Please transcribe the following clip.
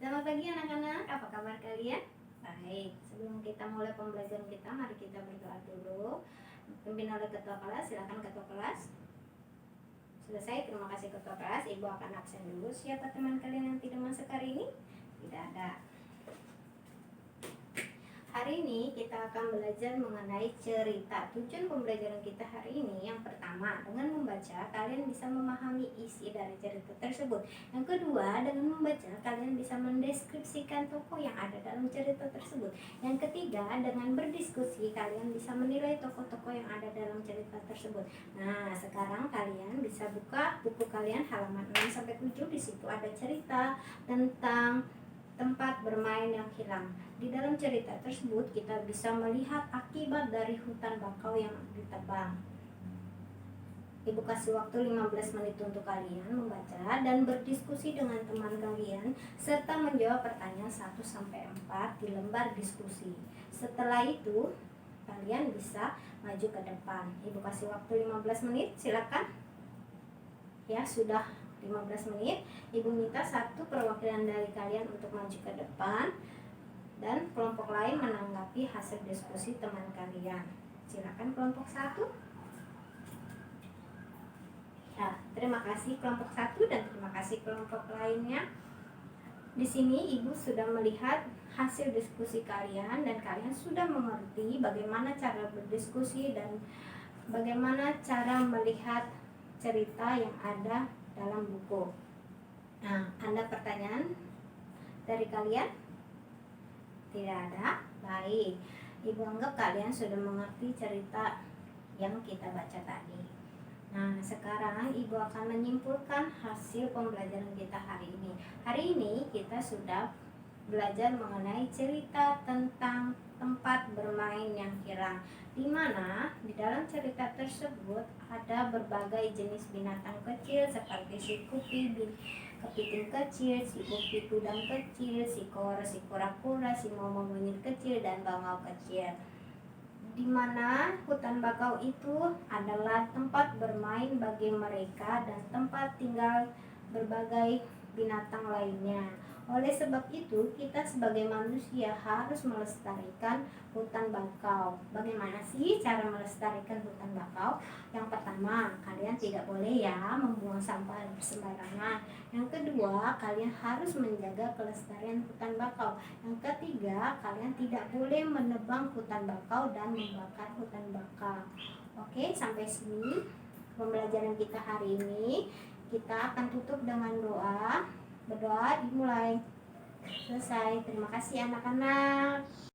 Selamat pagi anak-anak, apa kabar kalian? Baik, sebelum kita mulai pembelajaran kita, mari kita berdoa dulu. Pimpin oleh ketua kelas, silakan ketua kelas. Selesai, terima kasih ketua kelas. Ibu akan absen dulu. Siapa teman kalian yang tidak masuk hari ini? Tidak ada. Hari ini kita akan belajar mengenai cerita. Tujuan pembelajaran kita hari ini yang pertama, dengan membaca kalian bisa memahami isi dari cerita tersebut. Yang kedua, dengan membaca kalian bisa mendeskripsikan tokoh yang ada dalam cerita tersebut. Yang ketiga, dengan berdiskusi kalian bisa menilai tokoh-tokoh yang ada dalam cerita tersebut. Nah, sekarang kalian bisa buka buku kalian halaman 6 sampai 7. Di situ ada cerita tentang tempat bermain yang hilang. Di dalam cerita tersebut kita bisa melihat akibat dari hutan bakau yang ditebang. Ibu kasih waktu 15 menit untuk kalian membaca dan berdiskusi dengan teman kalian serta menjawab pertanyaan 1 sampai 4 di lembar diskusi. Setelah itu kalian bisa maju ke depan. Ibu kasih waktu 15 menit, silakan. Ya, sudah 15 menit. Ibu minta satu perwakilan dari kalian untuk maju ke depan dan kelompok lain menanggapi hasil diskusi teman kalian. Silakan kelompok 1. Ya, terima kasih kelompok 1 dan terima kasih kelompok lainnya. Di sini Ibu sudah melihat hasil diskusi kalian dan kalian sudah mengerti bagaimana cara berdiskusi dan bagaimana cara melihat cerita yang ada dalam buku. Nah, ada pertanyaan dari kalian? Tidak ada? Baik. Ibu anggap kalian sudah mengerti cerita yang kita baca tadi. Nah, sekarang Ibu akan menyimpulkan hasil pembelajaran kita hari ini. Hari ini kita sudah belajar mengenai cerita tentang tempat bermain yang hilang, di mana di dalam cerita tersebut ada berbagai jenis binatang kecil seperti si kupi, kepiting kecil, si upi tudang kecil, si kura-kura, si momo monyet kecil, dan bangau kecil. Di mana hutan bakau itu adalah tempat bermain bagi mereka dan tempat tinggal berbagai binatang lainnya. Oleh sebab itu, kita sebagai manusia harus melestarikan hutan bakau. Bagaimana sih cara melestarikan hutan bakau? Yang pertama, kalian tidak boleh ya membuang sampah sembarangan. Yang kedua, kalian harus menjaga kelestarian hutan bakau. Yang ketiga, kalian tidak boleh menebang hutan bakau dan membakar hutan bakau. Oke, sampai sini pembelajaran kita hari ini. Kita akan tutup dengan doa. Berdoa dimulai. Selesai. Terima kasih anak-anak.